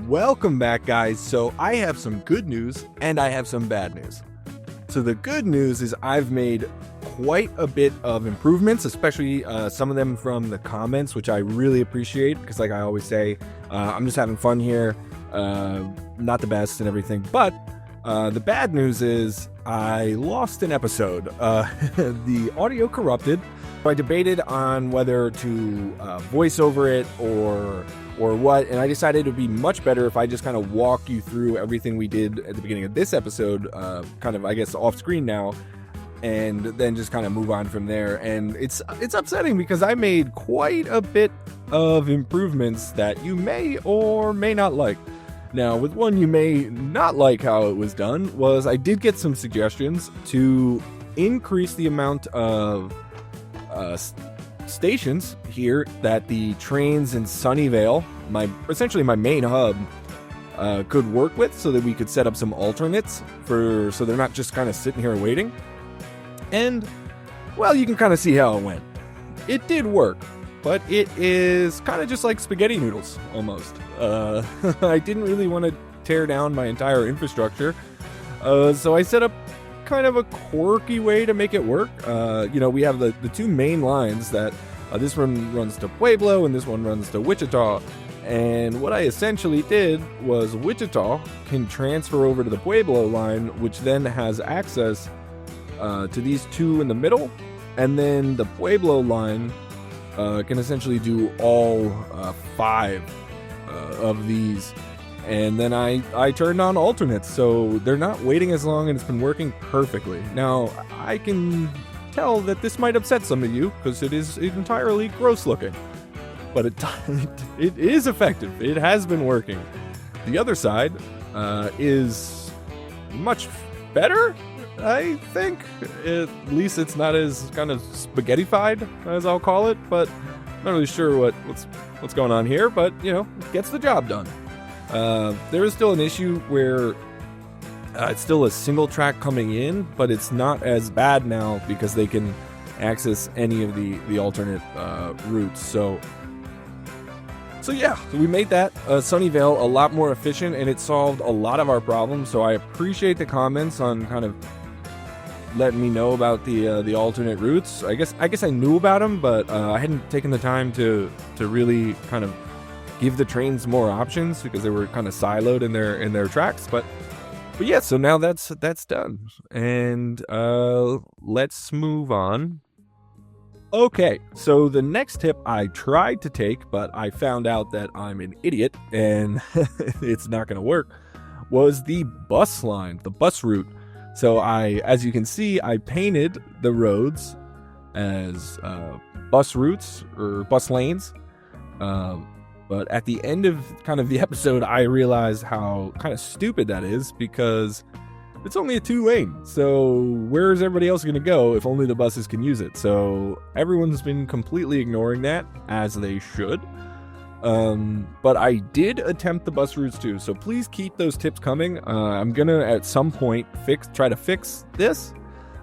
Welcome back, guys. So I have some good news and I have some bad news. So the good news is I've made quite a bit of improvements, especially some of them from the comments, which I really appreciate because, like I always say, I'm just having fun here. Not the best and everything. But the bad news is I lost an episode. The audio corrupted. I debated on whether to voice over it or what, and I decided it would be much better if I just kind of walk you through everything we did at the beginning of this episode, kind of, I guess, off screen now, and then just kind of move on from there. And it's upsetting because I made quite a bit of improvements that you may or may not like. Now, with one you may not like how it was done was I did get some suggestions to increase the amount of stations here that the trains in Sunnyvale, essentially my main hub, could work with, so that we could set up some alternates so they're not just kind of sitting here waiting. And, well, you can kind of see how it went. It did work, but it is kind of just like spaghetti noodles, almost. I didn't really want to tear down my entire infrastructure, so I set up kind of a quirky way to make it work. We have the two main lines that this one runs to Pueblo and this one runs to Wichita. And what I essentially did was Wichita can transfer over to the Pueblo line, which then has access to these two in the middle. And then the Pueblo line can essentially do all 5 of these. And then I turned on alternates, so they're not waiting as long, and it's been working perfectly. Now, I can tell that this might upset some of you, because it is entirely gross looking. But it is effective. It has been working. The other side is much better, I think. At least it's not as kind of spaghettified, as I'll call it. But I'm not really sure what's going on here, but, it gets the job done. There is still an issue where it's still a single track coming in, but it's not as bad now because they can access any of the alternate routes. So we made that Sunnyvale a lot more efficient, and it solved a lot of our problems. So I appreciate the comments on kind of letting me know about the alternate routes. I guess I knew about them, but I hadn't taken the time to really kind of give the trains more options because they were kind of siloed in their tracks. But yeah, so now that's done, and let's move on. Okay, so the next tip I tried to take, but I found out that I'm an idiot and it's not going to work, was the bus line, the bus route. So as you can see, I painted the roads as bus routes or bus lanes. But at the end of kind of the episode, I realized how kind of stupid that is, because it's only a 2-lane. So where is everybody else going to go if only the buses can use it? So everyone's been completely ignoring that, as they should. But I did attempt the bus routes too. So please keep those tips coming. I'm going to at some point try to fix this.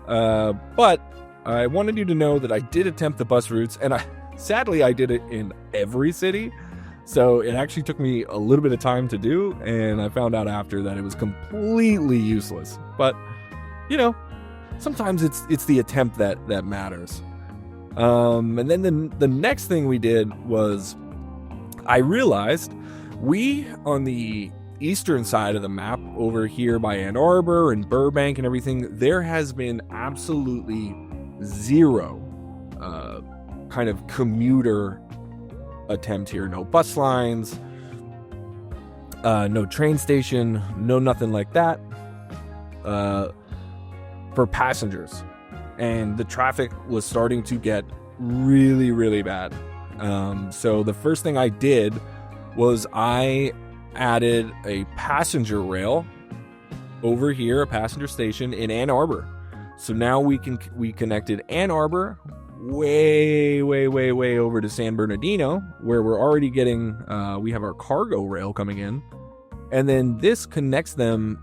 But I wanted you to know that I did attempt the bus routes, and sadly I did it in every city. So it actually took me a little bit of time to do, and I found out after that it was completely useless. But, sometimes it's the attempt that matters. And then the next thing we did was I realized on the eastern side of the map, over here by Ann Arbor and Burbank and everything, there has been absolutely zero kind of commuter attempt here. No bus lines, no train station, no nothing like that for passengers. And the traffic was starting to get really, really bad. So the first thing I did was I added a passenger rail over here, a passenger station in Ann Arbor. So now we connected Ann Arbor way over to San Bernardino, where we're already getting we have our cargo rail coming in, and then this connects them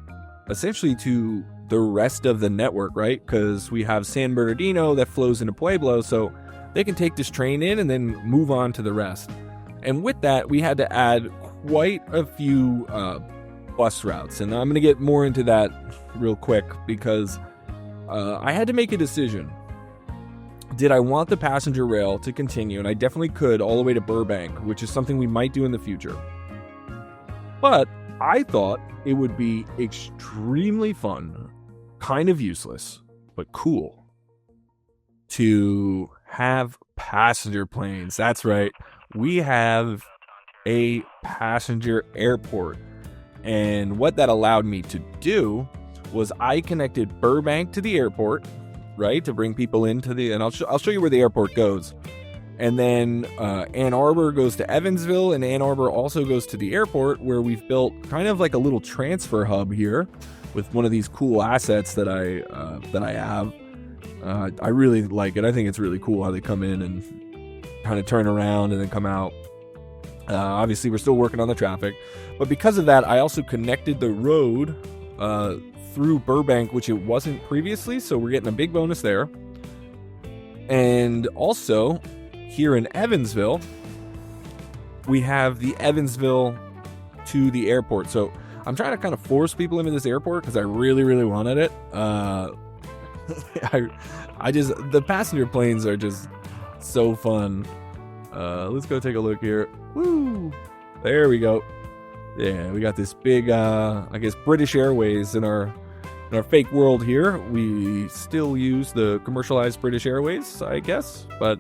essentially to the rest of the network, right? Because we have San Bernardino that flows into Pueblo, so they can take this train in and then move on to the rest. And with that, we had to add quite a few bus routes, and I'm going to get more into that real quick because I had to make a decision. Did I want the passenger rail to continue? And I definitely could all the way to Burbank, which is something we might do in the future. But I thought it would be extremely fun, kind of useless, but cool, to have passenger planes. That's right. We have a passenger airport. And what that allowed me to do was I connected Burbank to the airport, right, to bring people into the, and I'll show you where the airport goes. And then Ann Arbor goes to Evansville, and Ann Arbor also goes to the airport, where we've built kind of like a little transfer hub here with one of these cool assets that I have. I really like it. I think it's really cool how they come in and kind of turn around and then come out. Obviously, we're still working on the traffic, but because of that, I also connected the road through Burbank, which it wasn't previously, so we're getting a big bonus there. And also, here in Evansville, we have the Evansville to the airport. So I'm trying to kind of force people into this airport because I really, really wanted it. The passenger planes are just so fun. Let's go take a look here. Woo! There we go. Yeah, we got this big, I guess, British Airways in our fake world here. We still use the commercialized British Airways, I guess. But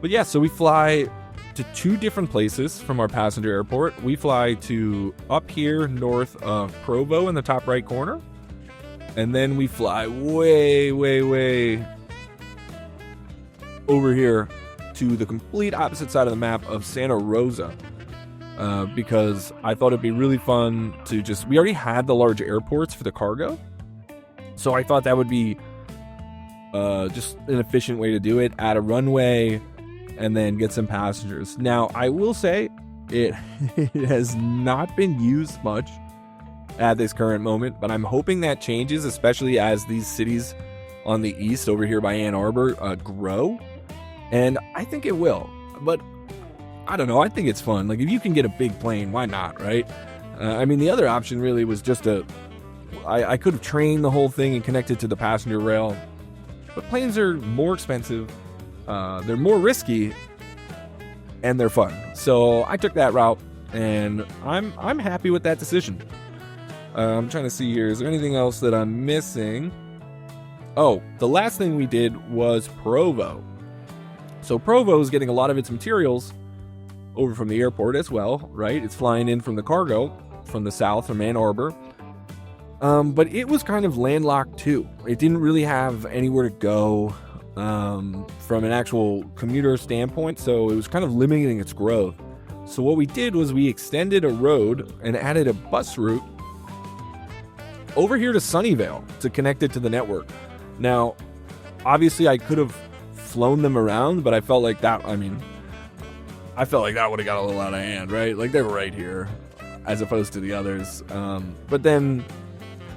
yeah, so we fly to two different places from our passenger airport. We fly to up here north of Provo in the top right corner. And then we fly way, way, way over here to the complete opposite side of the map of Santa Rosa. Because I thought it'd be really fun to we already had the large airports for the cargo. So I thought that would be just an efficient way to do it. Add a runway and then get some passengers. Now, I will say it has not been used much at this current moment, but I'm hoping that changes, especially as these cities on the east over here by Ann Arbor grow. And I think it will. But I don't know. I think it's fun. Like, if you can get a big plane, why not, right? I mean, the other option really was just I could have trained the whole thing and connected to the passenger rail. But planes are more expensive. They're more risky. And they're fun. So I took that route. And I'm happy with that decision. I'm trying to see here. Is there anything else that I'm missing? Oh, the last thing we did was Provo. So Provo is getting a lot of its materials over from the airport as well, right? It's flying in from the cargo from the south, from Ann Arbor. But it was kind of landlocked too. It didn't really have anywhere to go from an actual commuter standpoint, so it was kind of limiting its growth. So what we did was we extended a road and added a bus route over here to Sunnyvale to connect it to the network. Now, obviously I could have flown them around, but I felt like that would have got a little out of hand, right? Like, they're right here as opposed to the others. But then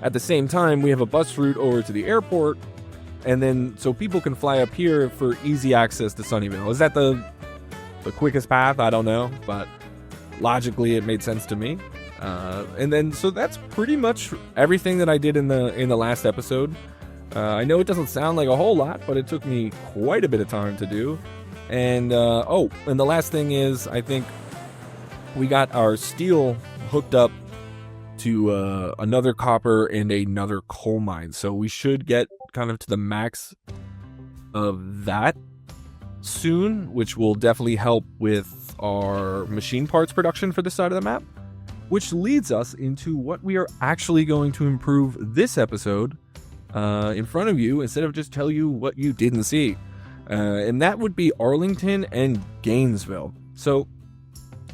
at the same time, we have a bus route over to the airport, and then so people can fly up here for easy access to Sunnyvale. Is that the quickest path? I don't know, but logically it made sense to me. And then so that's pretty much everything that I did in the last episode. I know it doesn't sound like a whole lot, but it took me quite a bit of time to do. And and the last thing is, I think we got our steel hooked up to another copper and another coal mine. So we should get kind of to the max of that soon, which will definitely help with our machine parts production for this side of the map. Which leads us into what we are actually going to improve this episode in front of you, instead of just tell you what you didn't see. And that would be Arlington and Gainesville. So,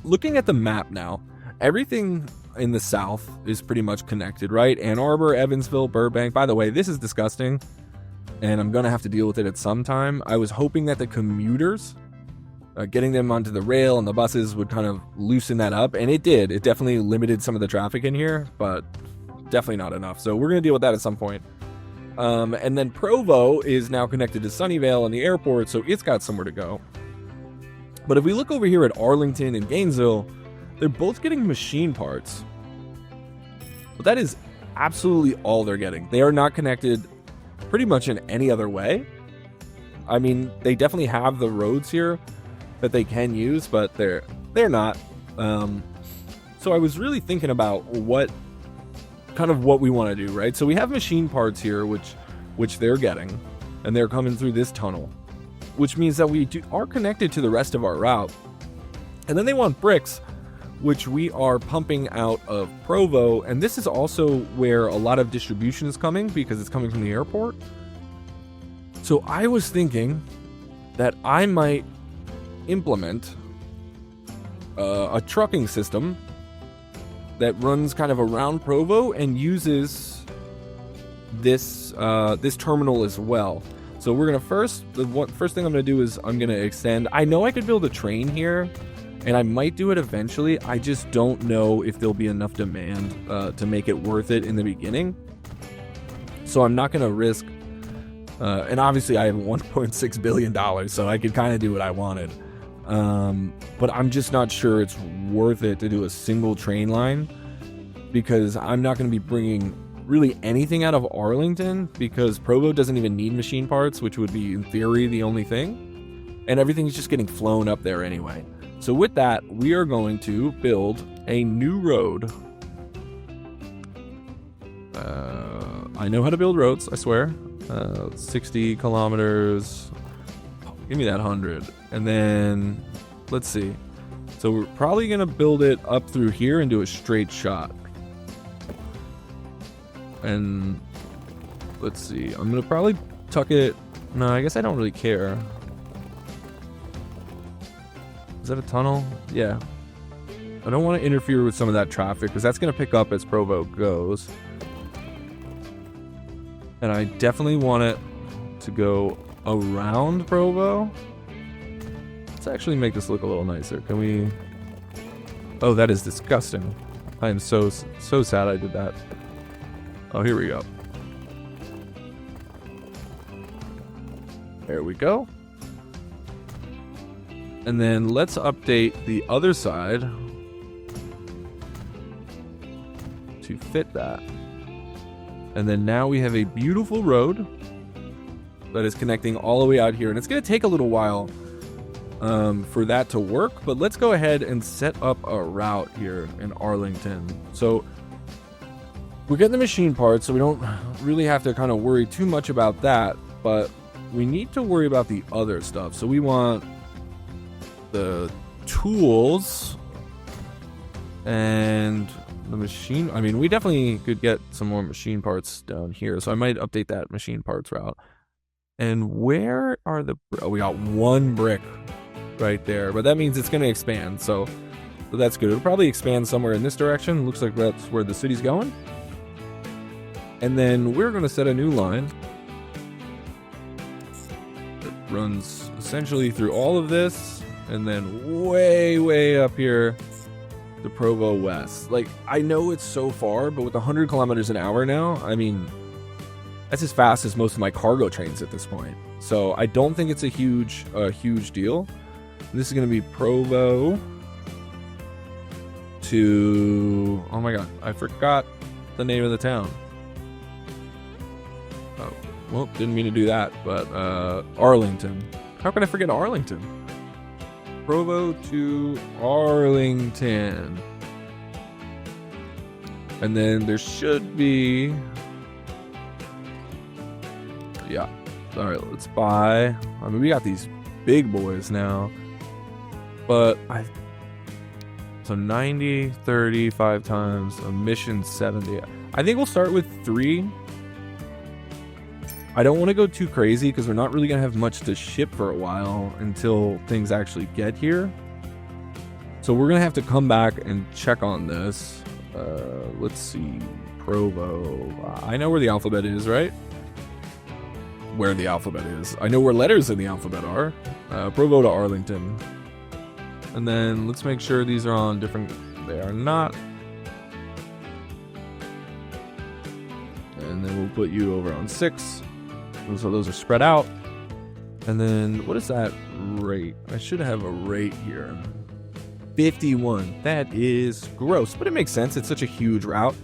looking at the map now, everything in the south is pretty much connected, right? Ann Arbor, Evansville, Burbank. By the way, this is disgusting, and I'm going to have to deal with it at some time. I was hoping that the commuters, getting them onto the rail and the buses would kind of loosen that up, and it did. It definitely limited some of the traffic in here, but definitely not enough. So we're going to deal with that at some point. And then Provo is now connected to Sunnyvale and the airport, so it's got somewhere to go. But if we look over here at Arlington and Gainesville, they're both getting machine parts. But that is absolutely all they're getting. They are not connected pretty much in any other way. I mean, they definitely have the roads here that they can use, but they're not. So I was really thinking about what we want to do, right? So we have machine parts here, which they're getting, and they're coming through this tunnel, which means that we are connected to the rest of our route. And then they want bricks, which we are pumping out of Provo, and this is also where a lot of distribution is coming because it's coming from the airport. So I was thinking that I might implement a trucking system that runs kind of around Provo and uses this terminal as well. So we're gonna first thing I'm gonna do is I'm gonna extend. I know I could build a train here, and I might do it eventually. I just don't know if there'll be enough demand to make it worth it in the beginning. So I'm not gonna risk. And obviously I have $1.6 billion, so I could kind of do what I wanted. But I'm just not sure it's worth it to do a single train line, because I'm not going to be bringing really anything out of Arlington, because Provo doesn't even need machine parts, which would be in theory the only thing. And everything's just getting flown up there anyway. So with that, we are going to build a new road. I know how to build roads, I swear. 60 kilometers. Give me that 100. And then let's see. So we're probably gonna build it up through here and do a straight shot. And let's see. I'm gonna probably tuck it. No, I guess I don't really care. Is that a tunnel? Yeah. I don't want to interfere with some of that traffic because that's gonna pick up as Provo goes. And I definitely want it to go around Provo. Let's actually make this look a little nicer. Can we? Oh, that is disgusting. I am so sad I did that. Oh, here we go. There we go. And then let's update the other side to fit that. And then now we have a beautiful road that is connecting all the way out here. And it's going to take a little while for that to work. But let's go ahead and set up a route here in Arlington. So we're getting the machine parts, so we don't really have to kind of worry too much about that. But we need to worry about the other stuff. So we want the tools and the machine. I mean, we definitely could get some more machine parts down here, so I might update that machine parts route. And where are the... Oh, we got one brick right there, but that means it's going to expand, so that's good. It'll probably expand somewhere in this direction. Looks like that's where the city's going. And then we're going to set a new line that runs essentially through all of this, and then way up here to Provo West. Like, I know it's so far, but with 100 kilometers an hour now, I mean, that's as fast as most of my cargo trains at this point. So I don't think it's a huge deal. This is going to be Provo to... Oh my god, I forgot the name of the town. Oh, well, didn't mean to do that, but Arlington. How can I forget Arlington? Provo to Arlington. And then there should be... Yeah. Alright, let's buy... I mean, we got these big boys now. But So 90, 30, 5 times, emission 70. I think we'll start with 3. I don't want to go too crazy because we're not really going to have much to ship for a while until things actually get here. So we're going to have to come back and check on this. Let's see. Provo. I know where the alphabet is, right? Where the alphabet is. I know where letters in the alphabet are. Provo to Arlington. And then let's make sure these are on different... They are not. And then we'll put you over on 6. So those are spread out. And then what is that rate? I should have a rate here. 51. That is gross, but it makes sense. It's such a huge route.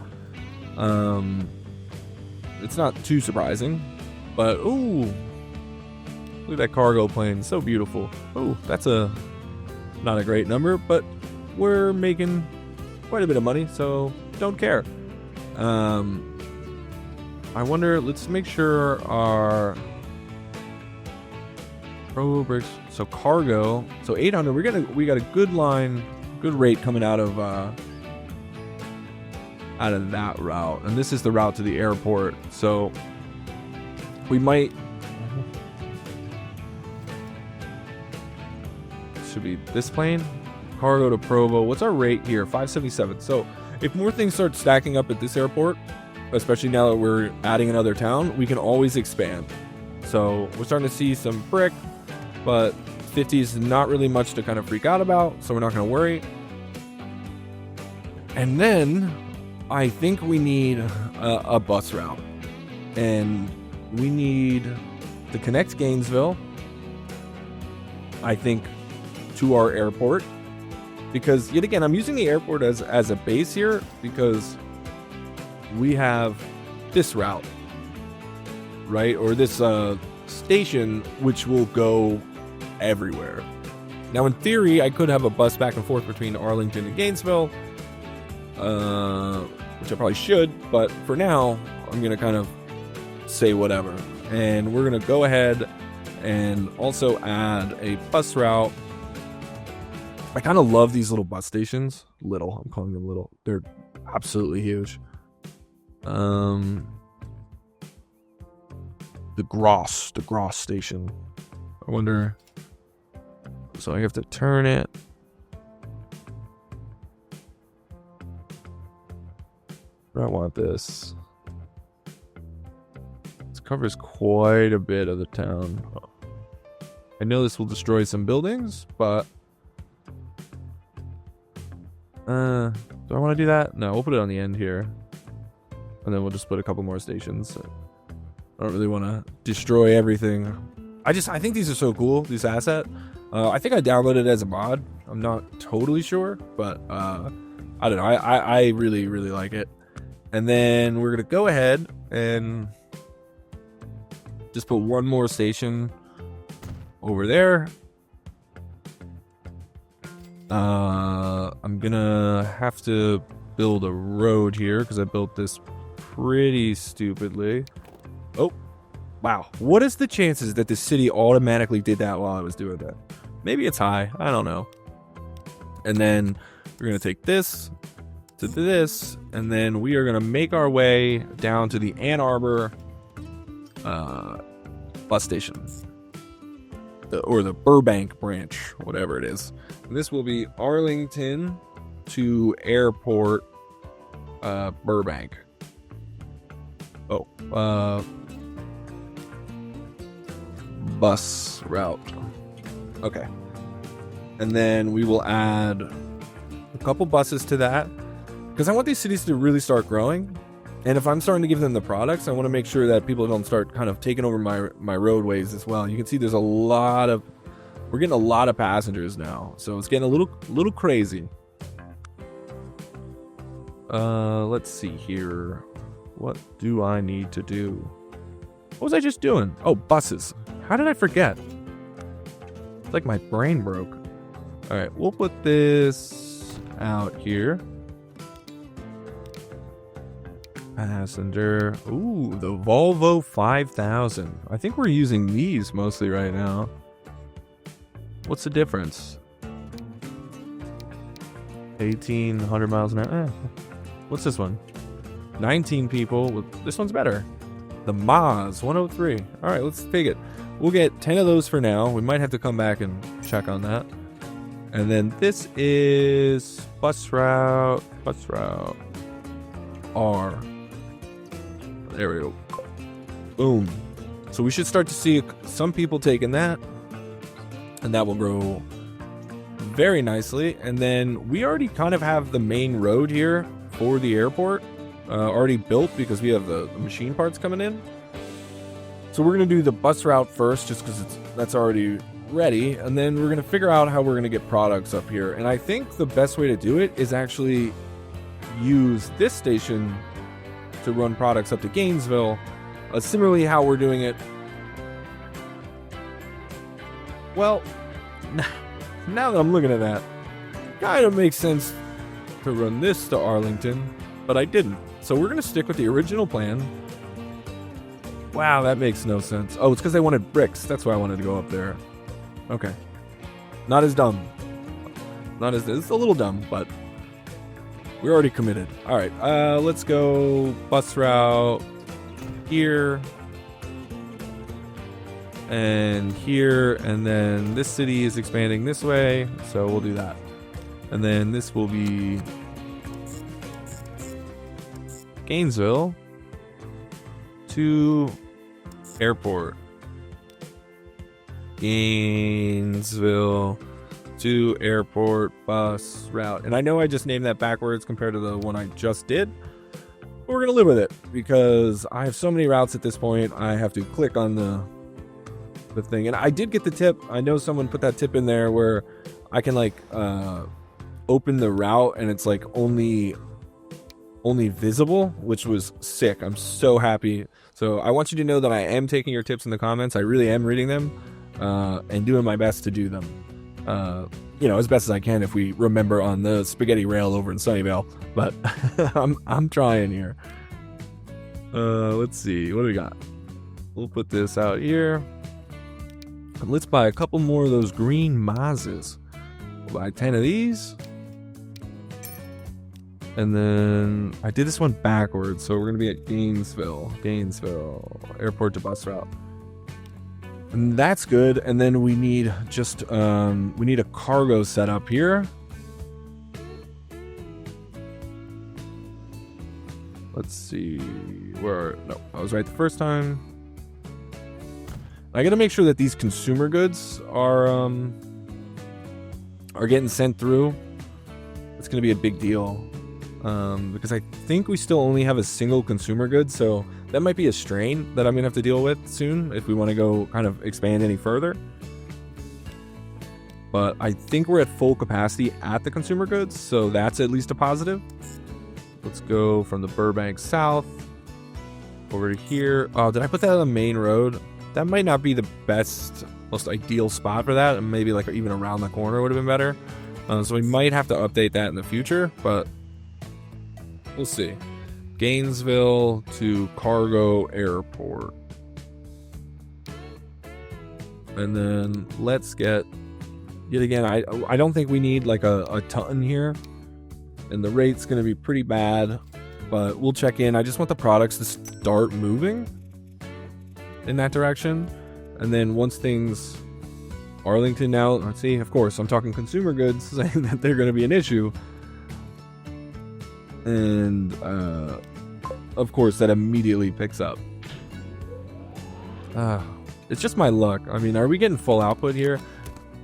It's not too surprising, but ooh, look at that cargo plane, so beautiful. Ooh, that's not a great number, but we're making quite a bit of money, so don't care. I wonder, let's make sure our Provo bricks, so cargo, so 800, we got a good line, good rate coming out of that route, and this is the route to the airport, so we might, should be this plane, cargo to Provo. What's our rate here? 577. So if more things start stacking up at this airport, especially now that we're adding another town, we can always expand. So we're starting to see some brick, but 50 is not really much to kind of freak out about, so we're not going to worry. And then I think we need a bus route, and we need to connect Gainesville, I think, to our airport, because yet again, I'm using the airport as a base here because we have this route, right? Or this station, which will go everywhere. Now, in theory, I could have a bus back and forth between Arlington and Gainesville, which I probably should, but for now, I'm going to kind of say whatever. And we're going to go ahead and also add a bus route. I kind of love these little bus stations. Little, I'm calling them little. They're absolutely huge. The Gross station. I wonder. So I have to turn it. I want this. This covers quite a bit of the town. I know this will destroy some buildings, but do I want to do that? No, we'll put it on the end here. And then we'll just put a couple more stations. I don't really want to destroy everything. I think these are so cool, this asset. I think I downloaded it as a mod. I'm not totally sure, but I don't know. I really, really like it. And then we're going to go ahead and just put one more station over there. I'm going to have to build a road here because I built this pretty stupidly. Oh, wow. What is the chances that the city automatically did that while I was doing that? Maybe it's high. I don't know. And then we're going to take this to this, and then we are going to make our way down to the Ann Arbor bus station. Or the Burbank branch, whatever it is. And this will be Arlington to Airport Burbank. Bus route. Okay. And then we will add a couple buses to that, because I want these cities to really start growing. And if I'm starting to give them the products, I want to make sure that people don't start kind of taking over my roadways as well. You can see we're getting a lot of passengers now, so it's getting a little crazy. Let's see here. What do I need to do? What was I just doing? Oh, buses. How did I forget? It's like my brain broke. All right, we'll put this out here. Passenger. Ooh, the Volvo 5000. I think we're using these mostly right now. What's the difference? 1,800 miles an hour. What's this one? 19 people. This one's better. The Maz 103. All right, let's take it. We'll get 10 of those for now. We might have to come back and check on that. And then this is bus route R. There we go. Boom. So we should start to see some people taking that, and that will grow very nicely. And then we already kind of have the main road here for the airport already built, because we have the machine parts coming in. So we're going to do the bus route first, just because that's already ready, and then we're going to figure out how we're going to get products up here. And I think the best way to do it is actually use this station to run products up to Gainesville. Similarly, how we're doing it. Well, now that I'm looking at that, kind of makes sense to run this to Arlington, but I didn't. So we're going to stick with the original plan. Wow, that makes no sense. Oh, it's because they wanted bricks. That's why I wanted to go up there. Okay. Not as dumb. It's a little dumb, but we're already committed. All right, let's go bus route here and here, and then this city is expanding this way, so we'll do that. And then this will be Gainesville to airport. Gainesville to airport bus route. And I know I just named that backwards compared to the one I just did, but we're gonna live with it because I have so many routes at this point. I have to click on the thing. And I did get the tip. I know someone put that tip in there where I can like open the route and it's like only visible, which was sick. I'm so happy. So I want you to know that I am taking your tips in the comments. I really am reading them and doing my best to do them. As best as I can if we remember on the spaghetti rail over in Sunnyvale. But I'm trying here. Let's see. What do we got? We'll put this out here. And let's buy a couple more of those green Mazes. We'll buy 10 of these. And then I did this one backwards, so we're going to be at Gainesville, airport to bus route. And that's good. And then we need just, we need a cargo setup here. Let's see no, I was right the first time. I got to make sure that these consumer goods are getting sent through. It's going to be a big deal. Because I think we still only have a single consumer good, so that might be a strain that I'm gonna have to deal with soon if we want to go kind of expand any further. But I think we're at full capacity at the consumer goods, so that's at least a positive. Let's go from the Burbank South over to here. Oh, did I put that on the main road? That might not be the best, most ideal spot for that, and maybe like even around the corner would have been better. So we might have to update that in the future, but we'll see. Gainesville to cargo airport. And then let's get, yet again, I don't think we need like a ton here. And the rate's going to be pretty bad, but we'll check in. I just want the products to start moving in that direction. And then once things, Arlington now, let's see, of course, I'm talking consumer goods saying that they're going to be an issue. And of course that immediately picks up. It's just my luck. I mean, are we getting full output here?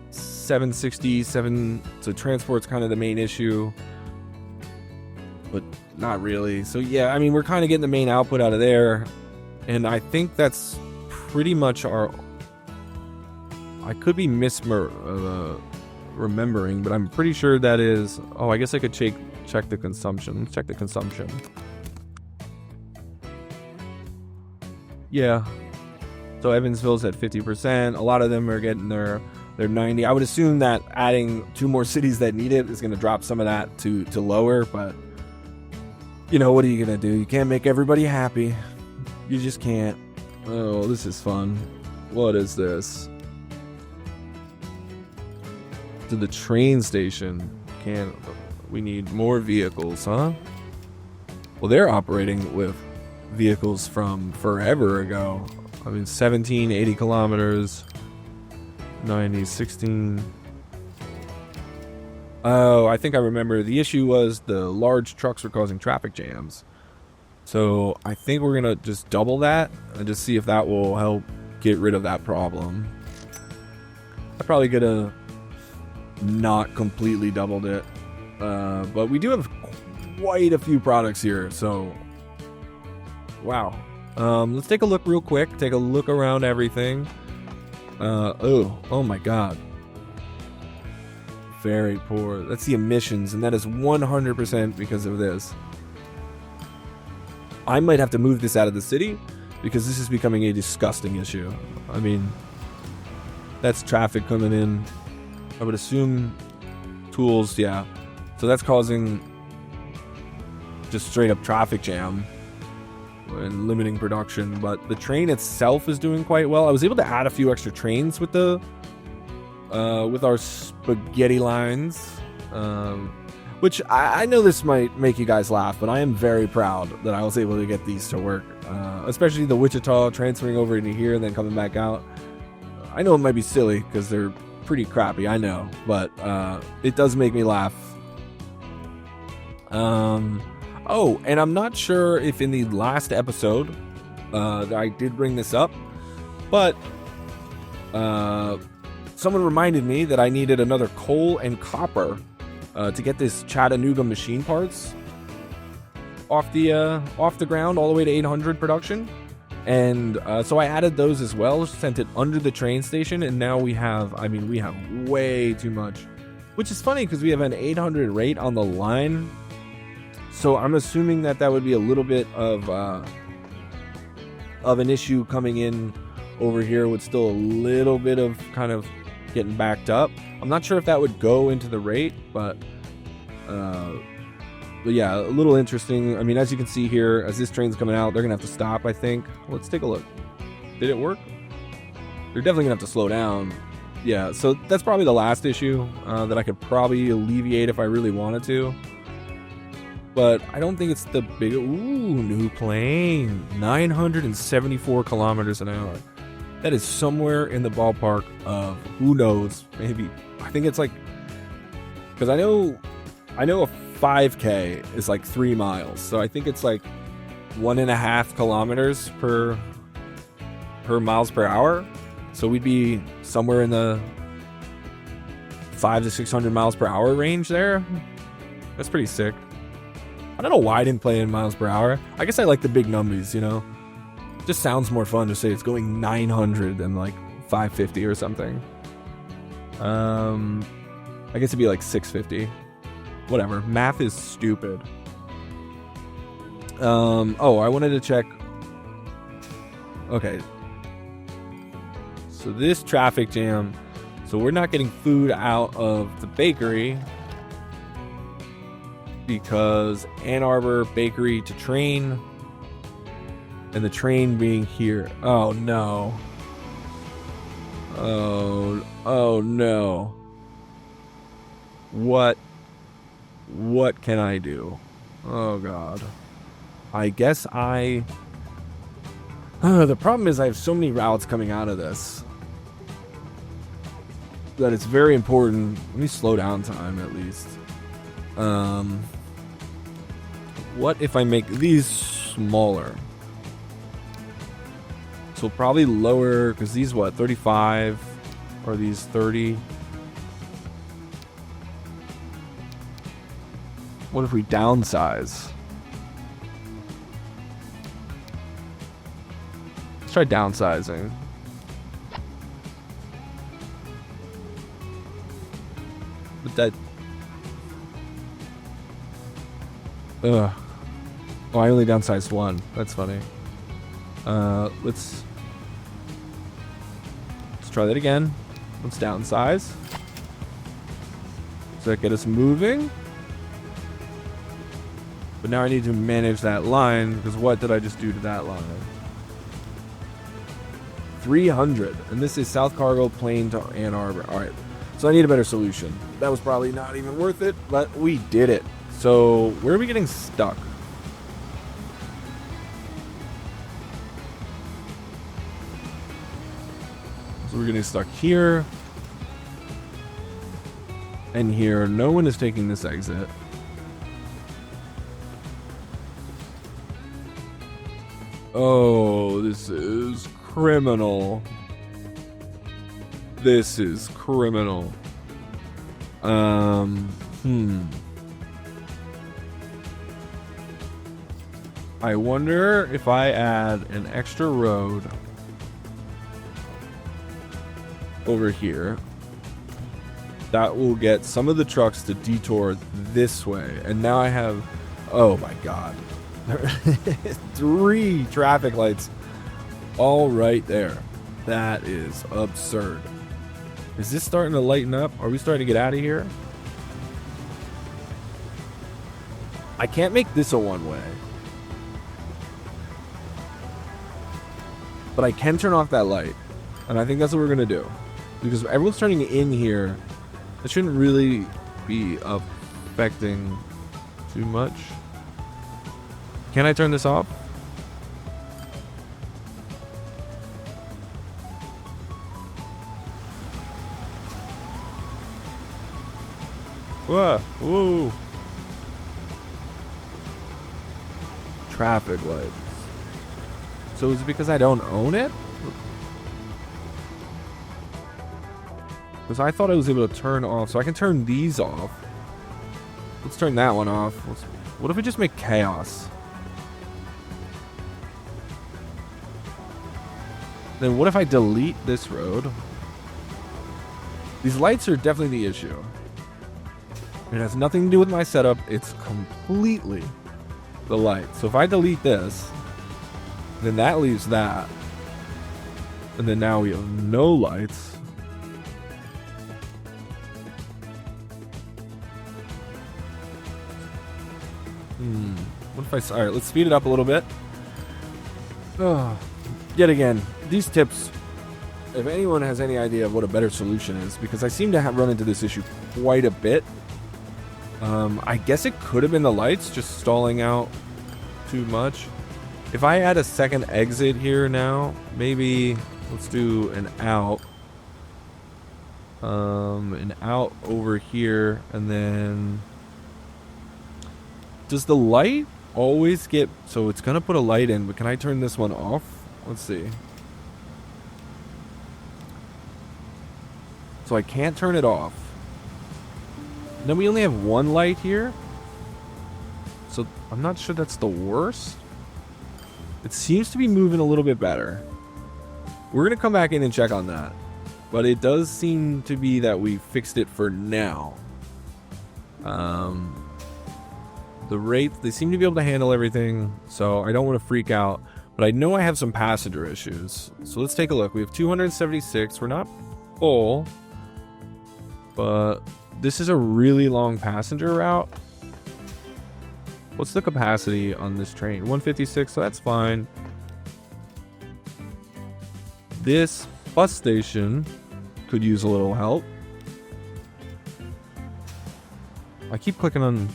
767, so transport's kind of the main issue, but not really. So yeah, I mean, we're kind of getting the main output out of there, and I think that's pretty much our, I could be remembering, but I'm pretty sure that is, oh, I guess I could check the consumption. Let's check the consumption. Yeah. So Evansville's at 50%. A lot of them are getting their 90. I would assume that adding 2 more cities that need it is going to drop some of that to lower, but you know, what are you going to do? You can't make everybody happy. You just can't. Oh, this is fun. What is this? To the train station. We need more vehicles, huh? Well, they're operating with vehicles from forever ago. I mean, 17, 80 kilometers, 90, 16. Oh, I think I remember. The issue was the large trucks were causing traffic jams. So I think we're going to just double that and just see if that will help get rid of that problem. I probably could have not completely doubled it. But we do have quite a few products here, so wow. Let's take a look real quick. Take a look around everything. Oh my god. Very poor. That's the emissions, and that is 100% because of this. I might have to move this out of the city because this is becoming a disgusting issue. I mean, that's traffic coming in. I would assume tools, yeah. So that's causing just straight up traffic jam and limiting production. But the train itself is doing quite well. I was able to add a few extra trains with the with our spaghetti lines, which I know this might make you guys laugh, but I am very proud that I was able to get these to work, especially the Wichita transferring over into here and then coming back out. I know it might be silly because they're pretty crappy, I know, but it does make me laugh. Oh, and I'm not sure if in the last episode I did bring this up, but someone reminded me that I needed another coal and copper to get this Chattanooga machine parts off the ground all the way to 800 production. And so I added those as well, sent it under the train station, and now we have way too much. Which is funny because we have an 800 rate on the line. So I'm assuming that would be a little bit of an issue coming in over here with still a little bit of kind of getting backed up. I'm not sure if that would go into the rate, but yeah, a little interesting. I mean, as you can see here, as this train's coming out, they're gonna have to stop, I think. Let's take a look. Did it work? They're definitely gonna have to slow down. Yeah, so that's probably the last issue that I could probably alleviate if I really wanted to. But I don't think it's the big... Ooh, new plane. 974 kilometers an hour. That is somewhere in the ballpark of, who knows, maybe... I think it's like... Because I know a 5K is like 3 miles. So I think it's like 1.5 kilometers per miles per hour. So we'd be somewhere in the 500 to 600 miles per hour range there. That's pretty sick. I don't know why I didn't play in miles per hour. I guess I like the big numbers, you know? Just sounds more fun to say it's going 900 than like 550 or something. I guess it'd be like 650. Whatever. Math is stupid. Oh, I wanted to check. Okay. So this traffic jam. So we're not getting food out of the bakery because Ann Arbor bakery to train, and the train being here. Oh no. Oh no. What can I do? Oh god. I guess the problem is I have so many routes coming out of this that it's very important. Let me slow down time at least. What if I make these smaller? So probably lower, because these, what, 35? Or these 30? What if we downsize? Let's try downsizing. But that... Ugh. Oh, I only downsized one. That's funny. Let's try that again. Let's downsize. Does that get us moving? But now I need to manage that line, because what did I just do to that line? 300. And this is South Cargo Plain to Ann Arbor. Alright. So I need a better solution. That was probably not even worth it, but we did it. So where are we getting stuck? So we're getting stuck here. And here. No one is taking this exit. Oh, this is criminal. This is criminal. I wonder if I add an extra road over here. That will get some of the trucks to detour this way. And now I have, oh my God, 3 traffic lights all right there. That is absurd. Is this starting to lighten up? Are we starting to get out of here? I can't make this a one-way. But I can turn off that light. And I think that's what we're going to do. Because everyone's turning in here. It shouldn't really be affecting too much. Can I turn this off? Whoa, whoa. Traffic lights. So is it because I don't own it? Because I thought I was able to turn off. So I can turn these off. Let's turn that one off. What if we just make chaos? Then what if I delete this road? These lights are definitely the issue. It has nothing to do with my setup. It's completely the light. So if I delete this, then that leaves that. And then now we have no lights. What if all right, let's speed it up a little bit. Yet again, these tips, if anyone has any idea of what a better solution is, because I seem to have run into this issue quite a bit. I guess it could have been the lights just stalling out too much. If I add a second exit here now, maybe let's do an out over here, and then does the light always get, so it's gonna put a light in, but can I turn this one off? Let's see. So I can't turn it off. Then we only have one light here. So I'm not sure that's the worst. It seems to be moving a little bit better. We're going to come back in and check on that. But it does seem to be that we fixed it for now. The rates, they seem to be able to handle everything. So I don't want to freak out. But I know I have some passenger issues. So let's take a look. We have 276. We're not full. But this is a really long passenger route. What's the capacity on this train? 156, so that's fine. This bus station could use a little help. I keep clicking on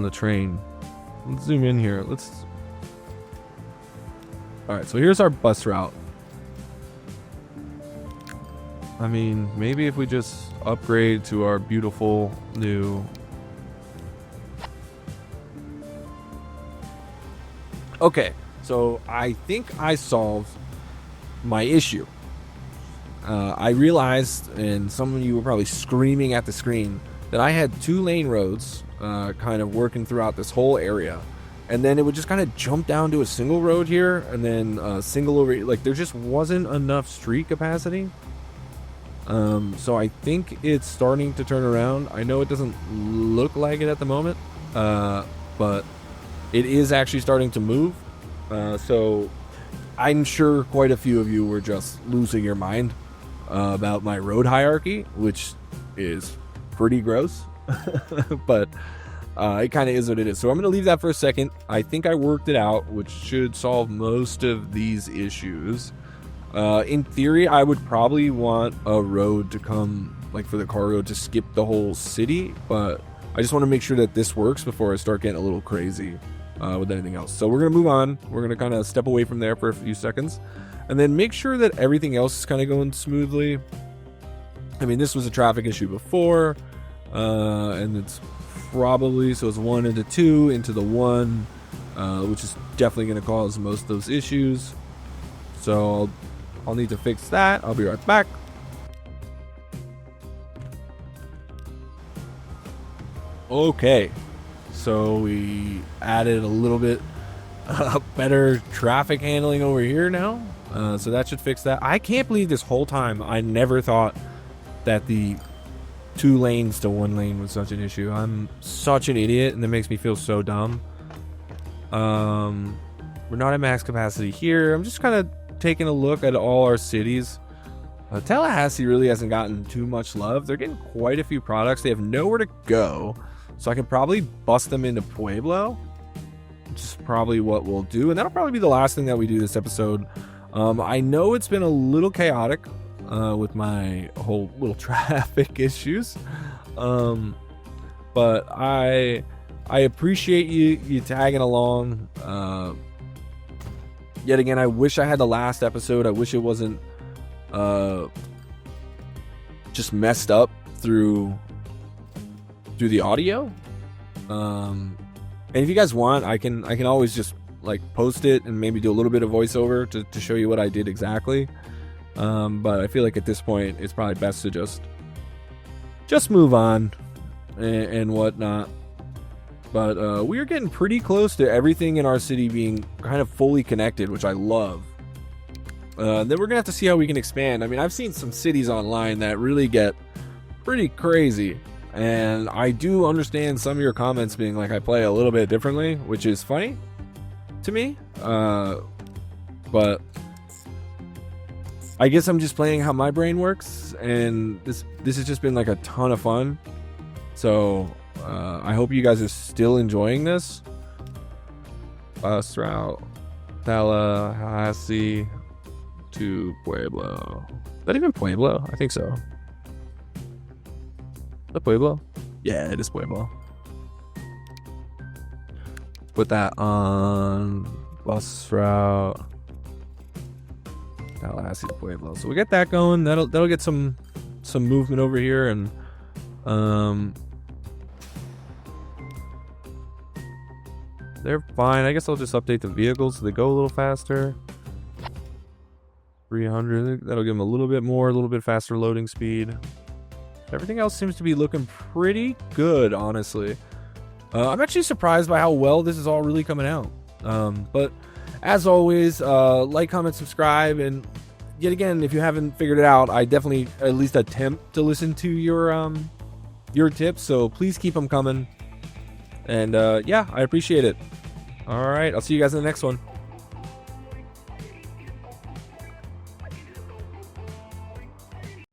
the train. Let's zoom in here. Alright, so here's our bus route. I mean, maybe if we just upgrade to our beautiful new... Okay, so I think I solved my issue. I realized, and some of you were probably screaming at the screen, that I had 2-lane roads kind of working throughout this whole area. And then it would just kind of jump down to a single road here, and then single over... Like, there just wasn't enough street capacity. So I think it's starting to turn around. I know it doesn't look like it at the moment, but it is actually starting to move. So I'm sure quite a few of you were just losing your mind about my road hierarchy, which is pretty gross, but it kind of is what it is. So I'm going to leave that for a second. I think I worked it out, which should solve most of these issues. In theory, I would probably want a road to come, like for the car road, to skip the whole city, but I just want to make sure that this works before I start getting a little crazy with anything else. So we're going to move on. We're going to kind of step away from there for a few seconds, and then make sure that everything else is kind of going smoothly. I mean, this was a traffic issue before, and it's probably, so it's 1 into 2 into the 1, which is definitely going to cause most of those issues. So I'll need to fix that. I'll be right back. Okay, so we added a little bit better traffic handling over here now. So that should fix that. I can't believe this whole time I never thought that the 2 lanes to 1 lane was such an issue. I'm such an idiot, and that makes me feel so dumb. We're not at max capacity here. I'm just kind of taking a look at all our cities. Tallahassee really hasn't gotten too much love. They're getting quite a few products. They have nowhere to go, so I could probably bust them into Pueblo, which is probably what we'll do, and that'll probably be the last thing that we do this episode. I know it's been a little chaotic with my whole little traffic issues, but I appreciate you tagging along. Yet again, I wish I had the last episode. I wish it wasn't just messed up through the audio. And if you guys want, I can always just like post it and maybe do a little bit of voiceover to show you what I did exactly. But I feel like at this point it's probably best to just move on and whatnot. But we are getting pretty close to everything in our city being kind of fully connected, which I love. Then we're gonna have to see how we can expand. I mean, I've seen some cities online that really get pretty crazy, and I do understand some of your comments being like I play a little bit differently, which is funny to me. But I guess I'm just playing how my brain works, and this has just been like a ton of fun. So I hope you guys are still enjoying this. Bus route Tallahassee to Pueblo. Is that even Pueblo? I think so. Is that Pueblo? Yeah, it is Pueblo. Put that on bus route Tallahassee to Pueblo. So we get that going. That'll get some movement over here, and they're fine. I guess I'll just update the vehicles so they go a little faster. 300. That'll give them a little bit faster loading speed. Everything else seems to be looking pretty good, honestly. I'm actually surprised by how well this is all really coming out. But as always, like, comment, subscribe, and yet again, if you haven't figured it out, I definitely at least attempt to listen to your tips. So please keep them coming. And yeah, I appreciate it. All right, I'll see you guys in the next one.